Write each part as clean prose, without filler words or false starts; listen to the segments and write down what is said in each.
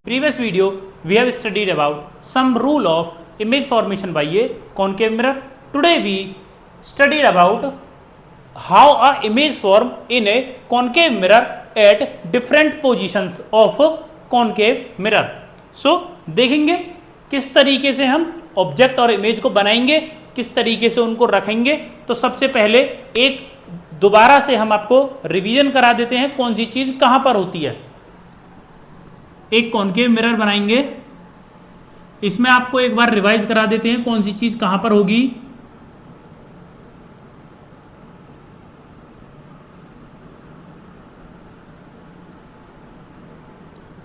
Previous video we have studied about some rule of image formation by a concave mirror. Today we studied about how a image form in a concave mirror at different positions of concave mirror. So देखेंगे किस तरीके से हम object और image को बनाएंगे, किस तरीके से उनको रखेंगे. तो सबसे पहले एक दोबारा से हम आपको रिवीजन करा देते हैं कौन सी चीज कहां पर होती है. एक कॉन्केव मिरर बनाएंगे, इसमें आपको एक बार रिवाइज करा देते हैं कौन सी चीज कहां पर होगी.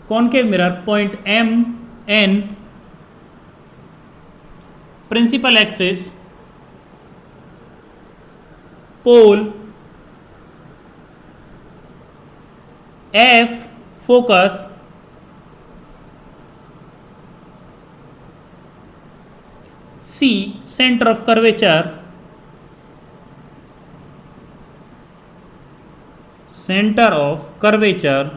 Concave mirror point M N, principal axis, pole F focus, C center of curvature, center of curvature,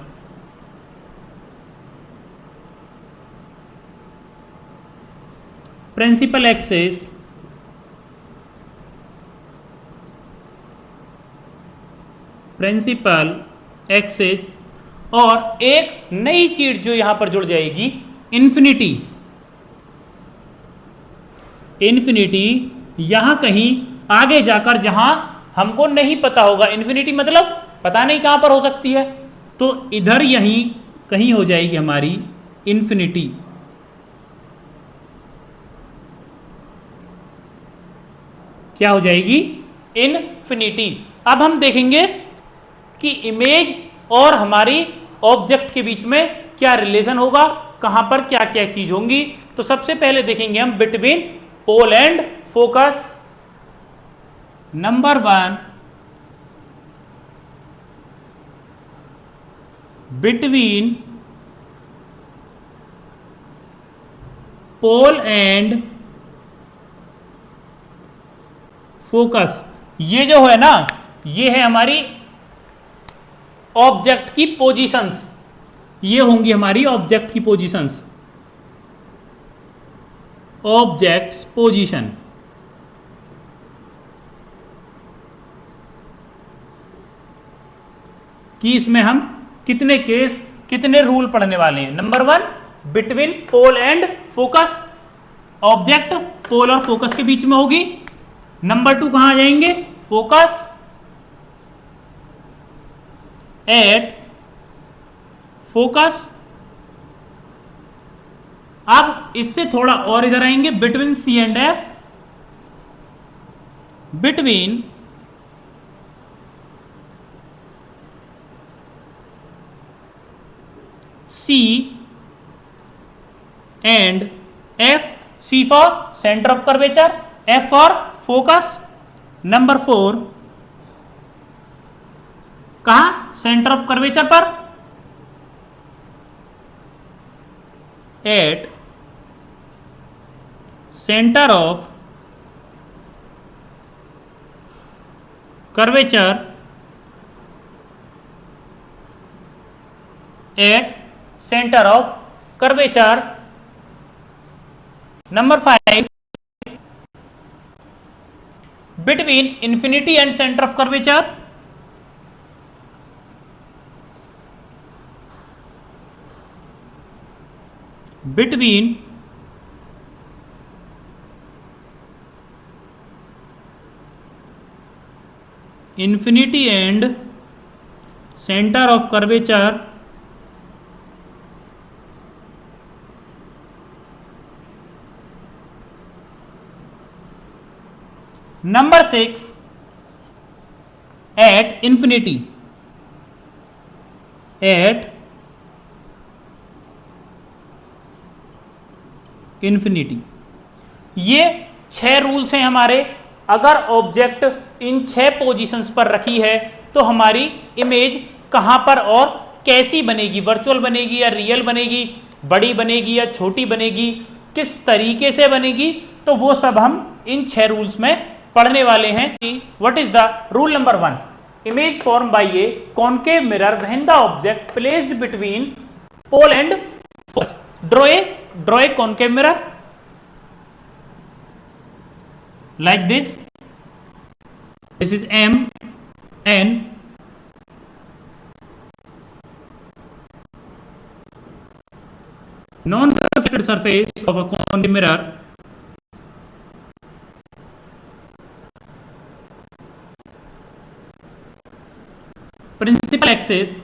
principal axis, principal axis, और एक नई चीज जो यहां पर जुड़ जाएगी, इंफिनिटी. इन्फिनिटी यहां कहीं आगे जाकर जहां हमको नहीं पता होगा, इन्फिनिटी मतलब पता नहीं कहां पर हो सकती है, तो इधर यहीं कहीं हो जाएगी हमारी इन्फिनिटी. क्या हो जाएगी? इन्फिनिटी. अब हम देखेंगे कि इमेज और हमारी ऑब्जेक्ट के बीच में क्या रिलेशन होगा, कहां पर क्या क्या चीज होंगी. तो सबसे पहले देखेंगे हम between pole and focus. Number 1, between pole and focus. ये जो है ना, ये है हमारी ऑब्जेक्ट की पोजीशंस. ये होंगी हमारी ऑब्जेक्ट की पोजीशंस, ऑब्जेक्ट्स पोजीशन. कि इसमें हम कितने केस, कितने रूल पढ़ने वाले हैं. Number 1, between pole and focus, object pole और फोकस के बीच में होगी. नंबर 2 कहां आ जाएंगे? Focus at focus. अब इससे थोड़ा और इधर आएंगे, between C and F, between C and F. C for centre of curvature, F for focus. Number 4 कहा? सेंटर ऑफ कर्वेचर पर, at centre of curvature, at centre of curvature. Number 5, between infinity and centre of curvature, between infinity and center of curvature, number 6 at infinity, at infinity. ये 6 rules हैं हमारे. अगर object in 6 positions पर रखी है तो हमारी इमेज कहां पर और कैसी बनेगी, वर्चुअल बनेगी या रियल बनेगी, बड़ी बनेगी या छोटी बनेगी, किस तरीके से बनेगी, तो वो सब हम इन 6 रूल्स में पढ़ने वाले हैं. What is the rule number 1? image formed by a concave mirror when the object placed between pole and focus. draw a concave mirror like this. This is M and non-reflected surface of a concave mirror principal axis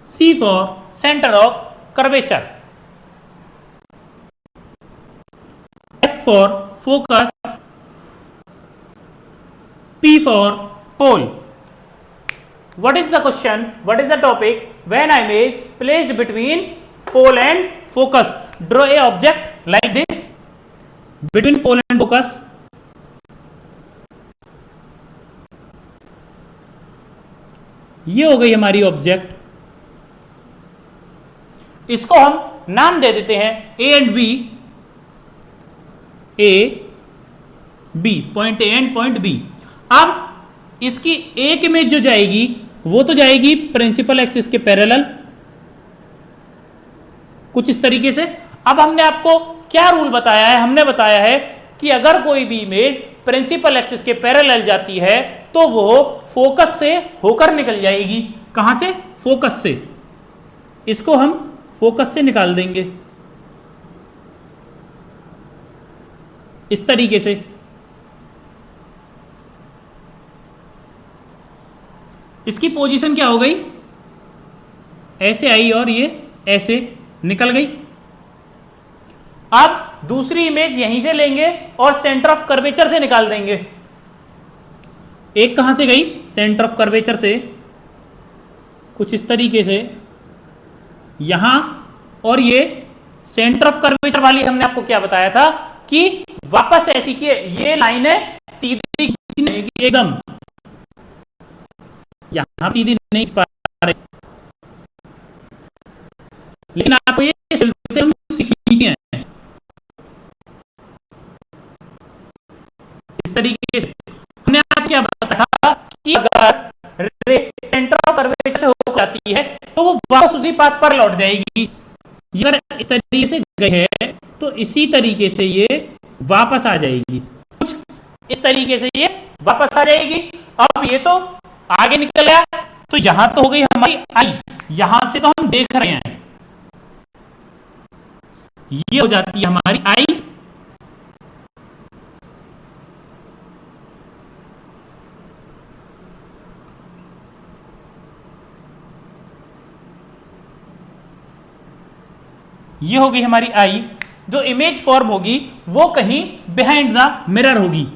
C for center of curvature, F for focus, P for pole. What is the question? What is the topic? When image is placed between pole and focus, draw a object like this between pole and focus. ये हो गई हमारी object. इसको हम नाम दे देते हैं A and B. A B, point A and point B. अब इसकी एक इमेज जो जाएगी वो तो जाएगी प्रिंसिपल एक्सिस के पैरेलल, कुछ इस तरीके से. अब हमने आपको क्या रूल बताया है? हमने बताया है कि अगर कोई भी इमेज प्रिंसिपल एक्सिस के पैरेलल जाती है तो वो फोकस से होकर निकल जाएगी. कहां से? फोकस से. इसको हम फोकस से निकाल देंगे इस तरीके से. इसकी पोजीशन क्या हो गई? ऐसे आई और ये ऐसे निकल गई. अब दूसरी इमेज यहीं से लेंगे और सेंटर ऑफ कर्वेचर से निकाल देंगे. एक कहां से गई? सेंटर ऑफ कर्वेचर से, कुछ इस तरीके से यहां. और ये सेंटर ऑफ कर्वेचर वाली हमने आपको क्या बताया था कि वापस ऐसी की ये लाइन है सीधी एकदम, यहां सीधी नहीं पा रहे, लेकिन आपको ये से हम सीखते हैं इस तरीके से. हमने आपको क्या बताया कि अगर रे सेंटर ऑफ कर्वेचर से हो जाती है तो वो वापस उसी पाथ पर लौट जाएगी. ये अगर इस तरीके से गई है तो इसी तरीके से ये वापस आ जाएगी, कुछ इस तरीके से ये वापस आ जाएगी. अब ये तो आगे निकल गया तो यहां तो हो गई हमारी आई, यहां से तो हम देख रहे हैं, ये हो जाती है हमारी आई. ये हो गई हमारी आई. जो इमेज फॉर्म होगी वो कहीं बिहाइंड द मिरर होगी.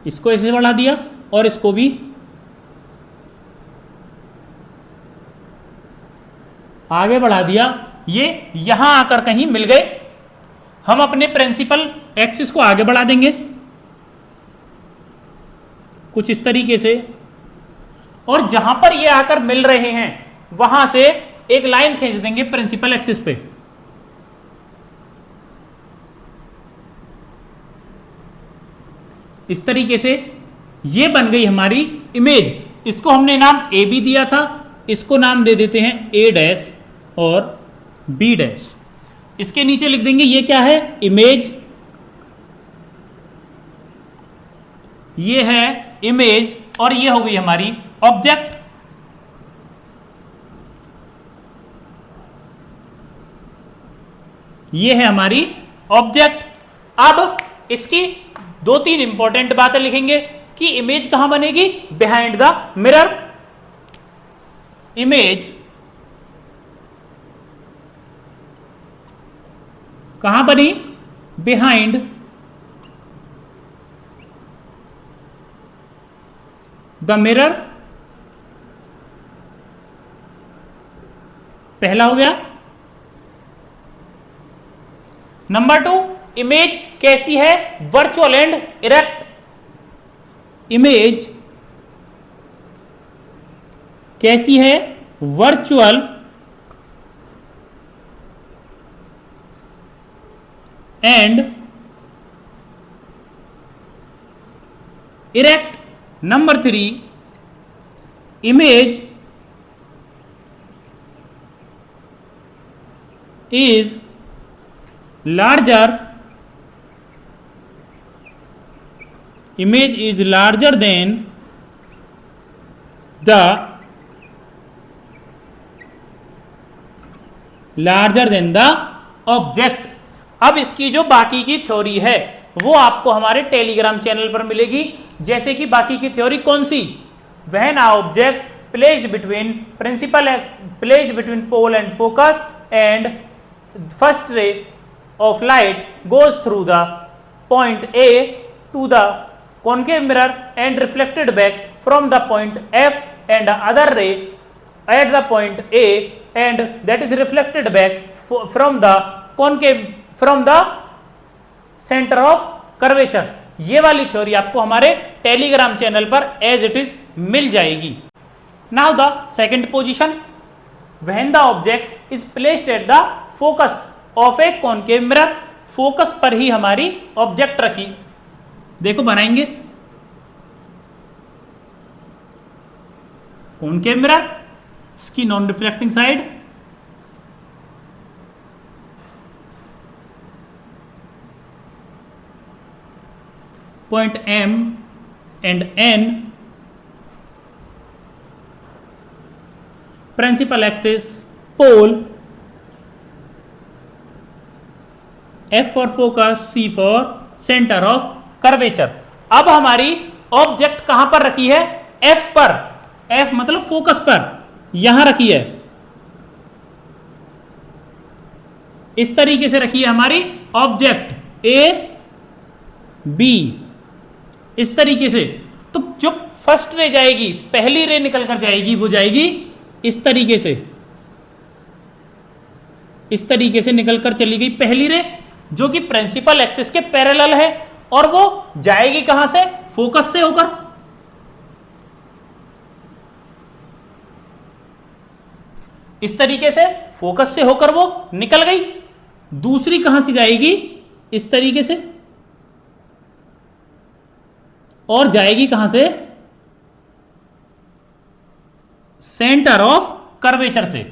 इसको ऐसे बढ़ा दिया और इसको भी आगे बढ़ा दिया. ये यहां आकर कहीं मिल गए. हम अपने प्रिंसिपल एक्सिस को आगे बढ़ा देंगे कुछ इस तरीके से, और जहां पर ये आकर मिल रहे हैं वहां से एक लाइन खींच देंगे प्रिंसिपल एक्सिस पे. इस तरीके से ये बन गई हमारी इमेज. इसको हमने नाम ए बी दिया था, इसको नाम दे देते हैं ए डैश और बी डैश. इसके नीचे लिख देंगे ये क्या है? इमेज. ये है इमेज और ये हो गई हमारी ऑब्जेक्ट. ये है हमारी ऑब्जेक्ट. अब इसकी दो तीन इंपॉर्टेंट बातें लिखेंगे कि इमेज कहां बनेगी? Behind the mirror. इमेज कहां बनी? Behind the mirror. पहला हो गया. नंबर 2, इमेज कैसी है? Virtual and erect. इमेज कैसी है? Virtual and erect. Number 3, image is larger than the object. अब इसकी जो बाकी की थ्योरी है वो आपको हमारे टेलीग्राम चैनल पर मिलेगी। जैसे कि बाकी की थ्योरी कौन सी, when a object placed between pole and focus and first ray of light goes through the point A to the concave mirror and reflected back from the point F and the other ray at the point A and that is reflected back from the center of curvature। ये वाली theory आपको हमारे Telegram channel पर as it is मिल जाएगी। Now the second position, when the object is placed at the focus of a concave mirror, focus पर ही हमारी ऑब्जेक्ट रखी। देखो बनाएंगे कॉनकेव मिरर, इसकी non reflecting side, point M and N, principal axis pole, F for focus, C for centre of curvature. अब हमारी object कहां पर रखी है, F पर, F मतलब फोकस पर, यहां रखी है, इस तरीके से रखी है हमारी ऑब्जेक्ट A B, इस तरीके से। तो जो फर्स्ट रे जाएगी, पहली रे निकल कर जाएगी, वो जाएगी इस तरीके से, इस तरीके से निकलकर चली गई पहली रे, जो कि प्रिंसिपल एक्सिस के पैरेलल है, और वो जाएगी कहां से, फोकस से होकर। इस तरीके से फोकस से होकर वो निकल गई। दूसरी कहां से जाएगी, इस तरीके से, और जाएगी कहां से, सेंटर ऑफ कर्वेचर से।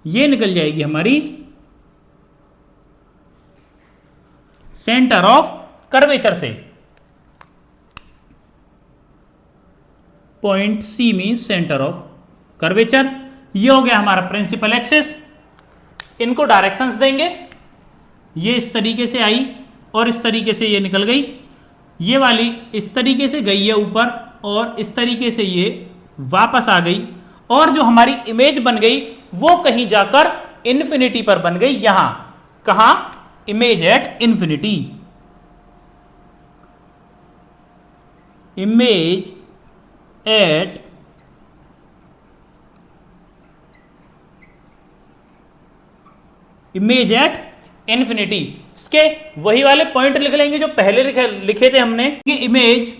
ये निकल जाएगी हमारी सेंटर ऑफ कर्वेचर से। Point C means centre of curvature. ये हो गया हमारा प्रिंसिपल एक्सिस। इनको डायरेक्शंस देंगे, ये इस तरीके से आई और इस तरीके से ये निकल गई, ये वाली इस तरीके से गई है ऊपर, और इस तरीके से ये वापस आ गई, और जो हमारी इमेज बन गई वो कहीं जाकर इन्फिनिटी पर बन गई। यहां कहां, image at infinity, image at infinity. इसके वही वाले पॉइंट लिख लेंगे जो पहले लिखे थे हमने, कि इमेज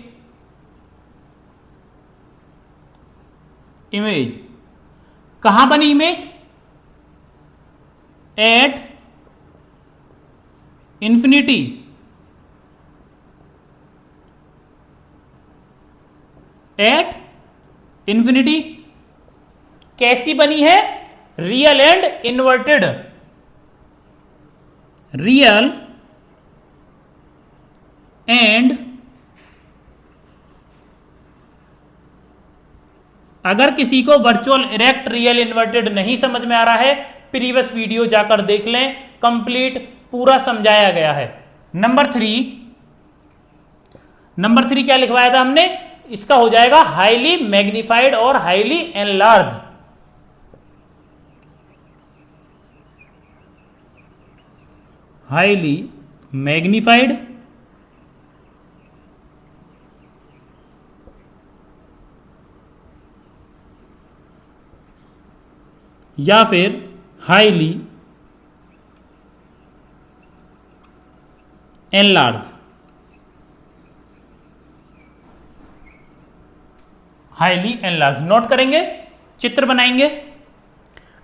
कहां बनी, image at infinity, at infinity. कैसी बनी है, real and inverted, real and, अगर किसी को वर्चुअल, इरेक्ट, रियल, इन्वर्टेड नहीं समझ में आ रहा है, प्रीवियस वीडियो जाकर देख लें, कंप्लीट पूरा समझाया गया है। नंबर थ्री क्या लिखवाया था हमने, इसका हो जाएगा हाईली मैग्निफाइड और हाईली एनलार्ज। हाईली मैग्निफाइड या फिर highly enlarge. Highly enlarge note करेंगे, चित्र बनाएंगे।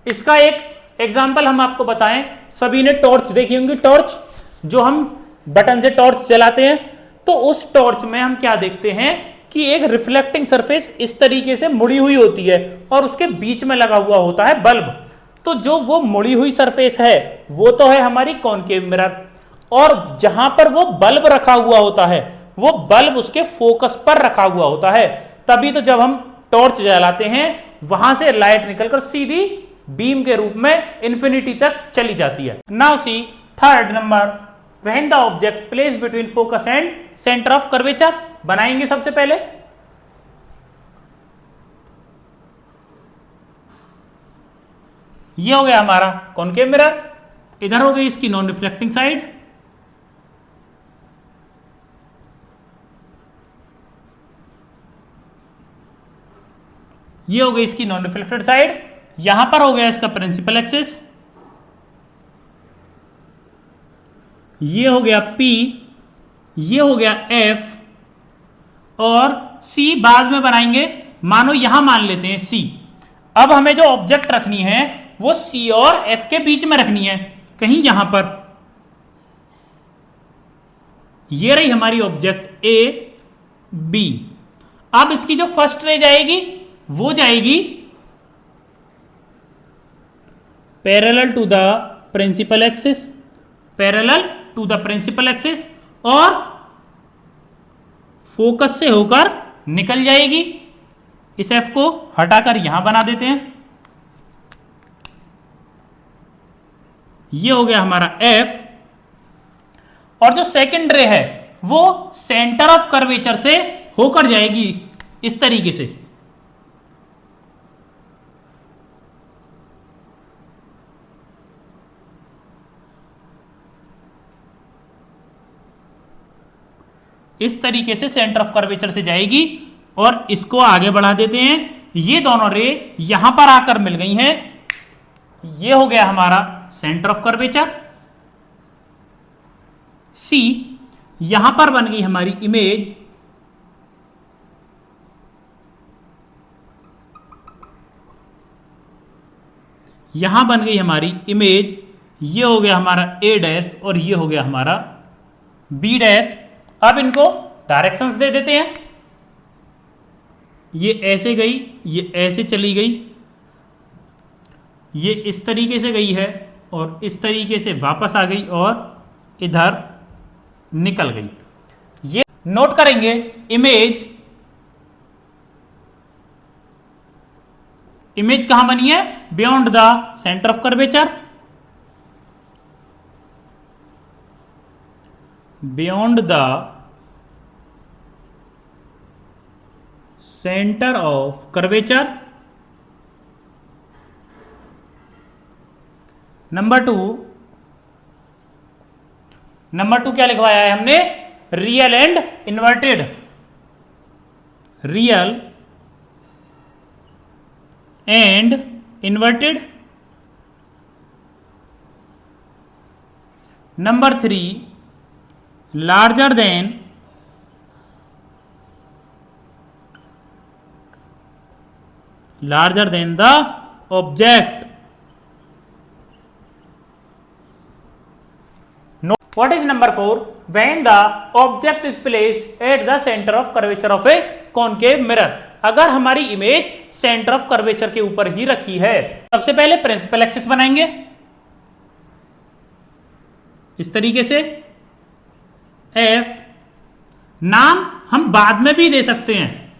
इसका एक एग्जाम्पल हम आपको बताएं, सभी ने टॉर्च देखी होंगी, टॉर्च जो हम बटन से टॉर्च जलाते हैं, तो उस टॉर्च में हम क्या देखते हैं कि एक रिफ्लेक्टिंग सरफेस इस तरीके से मुड़ी हुई होती है और उसके बीच में लगा हुआ होता है बल्ब। तो जो वो मुड़ी हुई सरफेस है वो तो है हमारी कॉनकेव मिरर, और जहां पर वो बल्ब रखा हुआ होता है वो बल्ब उसके फोकस पर रखा हुआ होता है। तभी तो जब हम टॉर्च जलाते हैं वहां से लाइट निकलकर सीधी बीम के रूप में इंफिनिटी तक चली जाती है। Now see third number, when the object place between focus and centre of curvature. बनाएंगे सबसे पहले, ये हो गया हमारा कॉनकेव मिरर, इधर हो गई इसकी नॉन रिफ्लेक्टिंग साइड, ये हो गई इसकी नॉन रिफ्लेक्टेड साइड, यहां पर हो गया इसका प्रिंसिपल एक्सिस, ये हो गया P, ये हो गया F और C बाद में बनाएंगे। मानो यहां मान लेते हैं C। अब हमें जो ऑब्जेक्ट रखनी है वो C और F के बीच में रखनी है, कहीं यहां पर। ये रही हमारी ऑब्जेक्ट A B। अब इसकी जो फर्स्ट रे जाएगी वो जाएगी parallel to the principal axis, parallel to the principal axis, और फोकस से होकर निकल जाएगी। इस F को हटाकर यहां बना देते हैं, ये हो गया हमारा F। और जो सेकंड रे है वो सेंटर ऑफ कर्वेचर से होकर जाएगी इस तरीके से, इस तरीके से सेंटर ऑफ कर्वेचर से जाएगी और इसको आगे बढ़ा देते हैं। ये दोनों रे यहां पर आकर मिल गई हैं, ये हो गया हमारा सेंटर ऑफ कर्वेचर C। यहां पर बन गई हमारी इमेज, यहां बन गई हमारी इमेज, ये हो गया हमारा A डैश और ये हो गया हमारा B डैश। अब इनको डायरेक्शंस दे देते हैं, ये ऐसे गई, ये ऐसे चली गई, ये इस तरीके से गई है और इस तरीके से वापस आ गई और इधर निकल गई। ये नोट करेंगे, इमेज, इमेज कहां बनी है, beyond the centre of curvature, beyond the centre of curvature. Number two क्या लिखवाया है हमने, real and inverted, real and inverted. Number 3, larger than the object. What is number 4? When the object is placed at the center of curvature of a concave mirror. अगर हमारी image centre of curvature के ऊपर ही रखी है, सबसे पहले principal axis बनाएंगे इस तरीके से, F। नाम हम बाद में भी दे सकते हैं,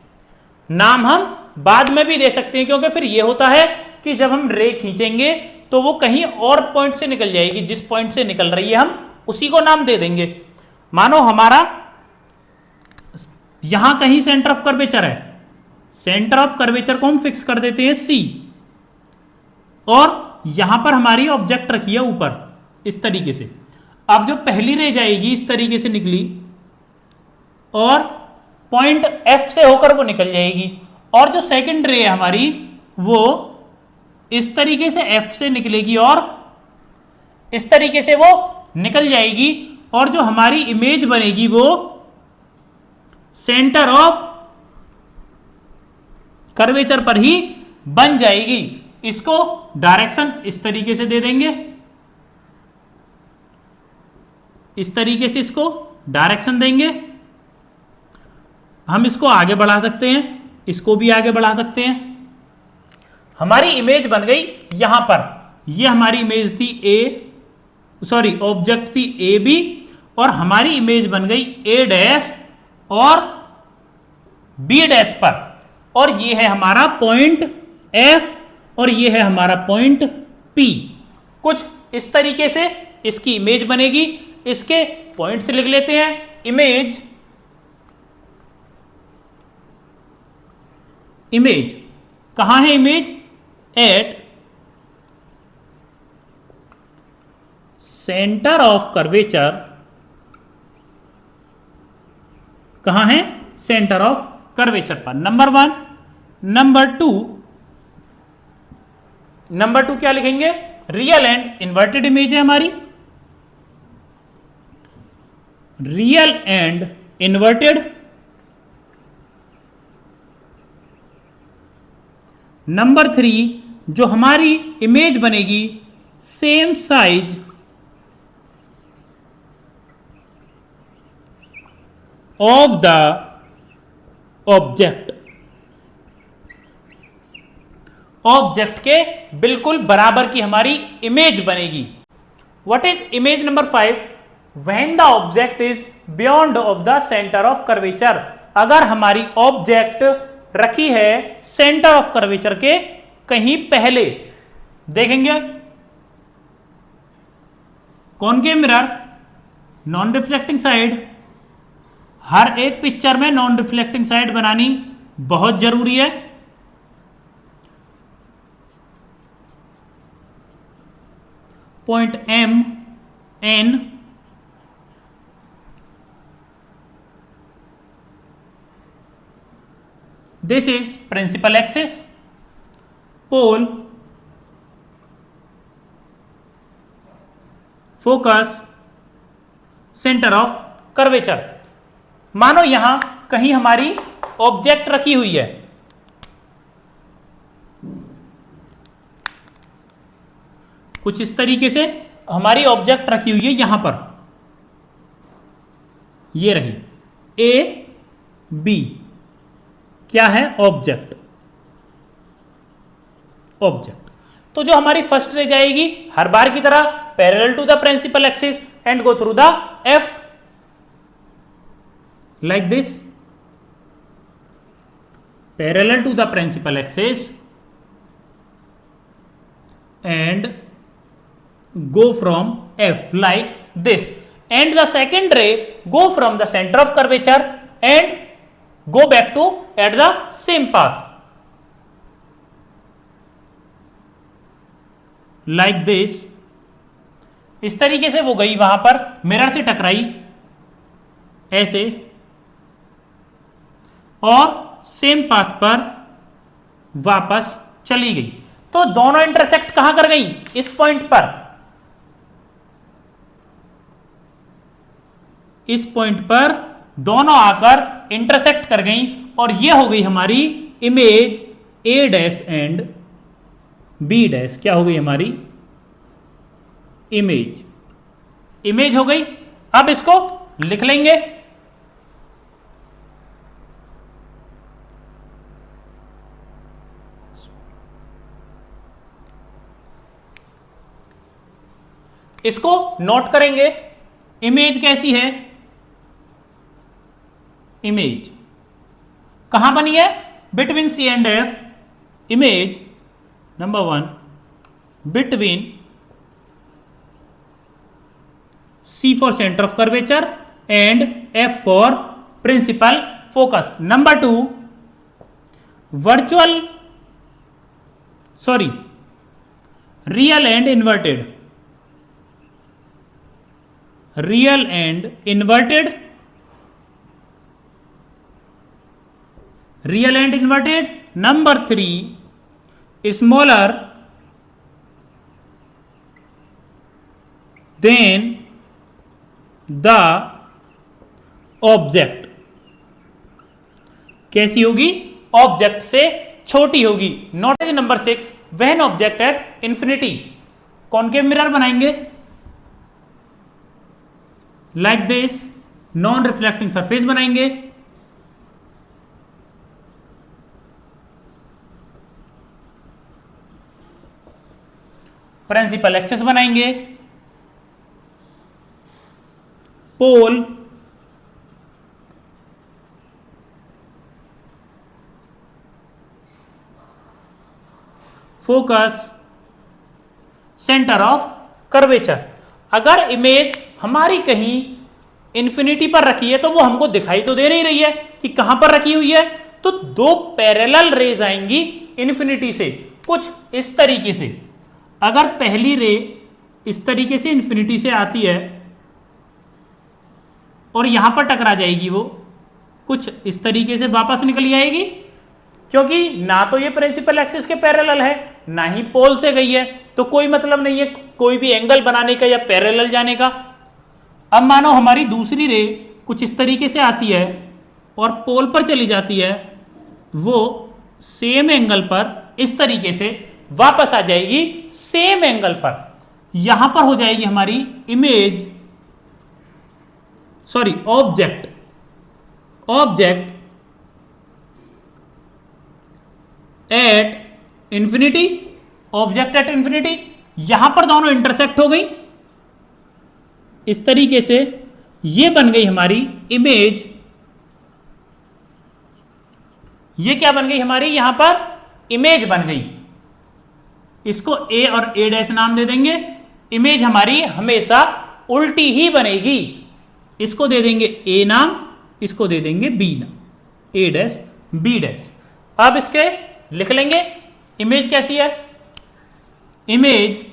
नाम हम बाद में भी दे सकते हैं, क्योंकि फिर यह होता है कि जब हम रे खींचेंगे तो वो कहीं और पॉइंट से निकल जाएगी, जिस पॉइंट से निकल रही है हम उसी को नाम दे देंगे। मानो हमारा यहां कहीं सेंटर ऑफ कर्वेचर है, सेंटर ऑफ कर्वेचर को हम फिक्स कर देते हैं C, और यहां पर हमारी ऑब्जेक्ट रखी है ऊपर इस तरीके से। अब जो पहली रे जाएगी इस तरीके से निकली और पॉइंट F से होकर वो निकल जाएगी, और जो सेकंड रे है हमारी वो इस तरीके से F से निकलेगी और इस तरीके से वो निकल जाएगी, और जो हमारी इमेज बनेगी वो सेंटर ऑफ कर्वेचर पर ही बन जाएगी। इसको डायरेक्शन इस तरीके से दे देंगे, इस तरीके से इसको डायरेक्शन देंगे। हम इसको आगे बढ़ा सकते हैं, इसको भी आगे बढ़ा सकते हैं। हमारी इमेज बन गई यहां पर, ये हमारी इमेज थी ऑब्जेक्ट थी ए बी, और हमारी इमेज बन गई ए डैश और बी डैश पर, और ये है हमारा पॉइंट एफ और ये है हमारा पॉइंट पी। कुछ इस तरीके से इसकी इमेज बनेगी। इसके पॉइंट से लिख लेते हैं। इमेज कहां है? Image at centre of curvature. कहां है? सेंटर ऑफ कर्वेचर पर। नंबर 1। नंबर टू क्या लिखेंगे? रियल एंड इन्वर्टेड इमेज है हमारी, रियल एंड इन्वर्टेड। नंबर 3 जो हमारी इमेज बनेगी same size of the object, object के बिल्कुल बराबर की हमारी इमेज बनेगी। What is image number 5? When the object is beyond of the centre of curvature. अगर हमारी ऑब्जेक्ट रखी है सेंटर ऑफ कर्वेचर के कहीं पहले, देखेंगे concave mirror, non reflecting side. हर एक पिक्चर में नॉन रिफ्लेक्टिंग साइड बनानी बहुत जरूरी है। Point M N, this is principal axis. Pole, focus, centre of curvature. मानो यहां कहीं हमारी ऑब्जेक्ट रखी हुई है, कुछ इस तरीके से हमारी ऑब्जेक्ट रखी हुई है यहां पर, ये रही ए बी, क्या है? ऑब्जेक्ट। तो जो हमारी फर्स्ट रे जाएगी हर बार की तरह parallel to the principal axis and go through the F, like this, parallel to the principal axis and go from F like this, and the second ray go from the center of curvature and go back to at the same path like this। इस तरीके से वो गई वहां पर, mirror से टकराई ऐसे, और सेम पाथ पर वापस चली गई। तो दोनों इंटरसेक्ट कहां कर गई? इस पॉइंट पर, इस पॉइंट पर दोनों आकर इंटरसेक्ट कर गई, और ये हो गई हमारी image A dash and B dash. क्या हो गई हमारी? इमेज हो गई। अब इसको लिख लेंगे। इसको नोट करेंगे। इमेज कैसी है? इमेज कहां बनी है? Between C and F. Image number 1 between C for centre of curvature and F for principal focus. Number 2 real and inverted, real and inverted, real and inverted. Number 3 smaller than the object. कैसी होगी? Object से छोटी होगी। Note number 6 when object at infinity. Concave mirror बनाएंगे like this, non reflecting surface बनाएंगे, principal axis बनाएंगे, pole, focus, centre of curvature. अगर image हमारी कहीं इंफिनिटी पर रखी है तो वो हमको दिखाई तो दे नहीं रही है कि कहां पर रखी हुई है, तो दो पैरेलल रेज आएंगी इंफिनिटी से कुछ इस तरीके से। अगर पहली रे इस तरीके से इंफिनिटी से आती है और यहां पर टकरा जाएगी, वो कुछ इस तरीके से वापस निकल आएगी, क्योंकि ना तो ये प्रिंसिपल एक्सिस के पैरेलल है ना ही पोल से गई है, तो कोई मतलब नहीं है कोई भी एंगल बनाने का या पैरेलल जाने का। अब मानो हमारी दूसरी रे कुछ इस तरीके से आती है और पोल पर चली जाती है, वो सेम एंगल पर इस तरीके से वापस आ जाएगी सेम एंगल पर, यहां पर हो जाएगी हमारी image, sorry object at infinity, object at infinity, यहां पर दोनों इंटरसेक्ट हो गई इस तरीके से, ये बन गई हमारी इमेज। ये क्या बन गई हमारी, यहां पर इमेज बन गई। इसको ए और ए डैश नाम दे देंगे। इमेज हमारी हमेशा उल्टी ही बनेगी, इसको दे देंगे ए नाम, इसको दे देंगे बी नाम, ए डैश बी डैश। अब इसके लिख लेंगे इमेज कैसी है। इमेज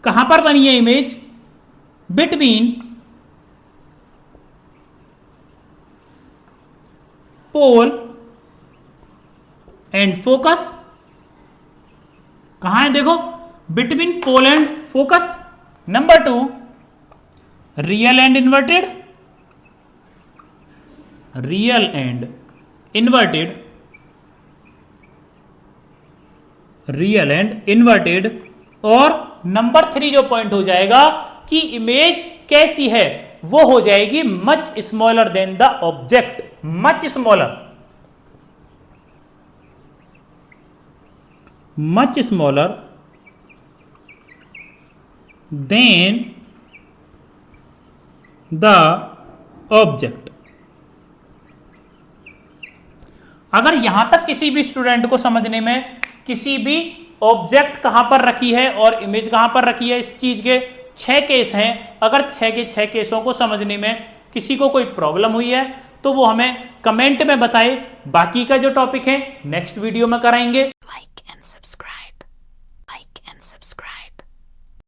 कहां पर बनी है, image between pole and focus. कहां है देखो, between pole and focus. Number 2 real and inverted, और नंबर 3 जो पॉइंट हो जाएगा कि इमेज कैसी है, वो हो जाएगी much smaller than the object, much smaller than the object. अगर यहां तक किसी भी स्टूडेंट को समझने में, किसी भी ऑब्जेक्ट कहां पर रखी है और इमेज कहां पर रखी है, इस चीज के 6 केस हैं, अगर 6 के 6 केसों को समझने में किसी को कोई प्रॉब्लम हुई है तो वो हमें कमेंट में बताए। बाकी का जो टॉपिक है नेक्स्ट वीडियो में कराएंगे। Like and subscribe.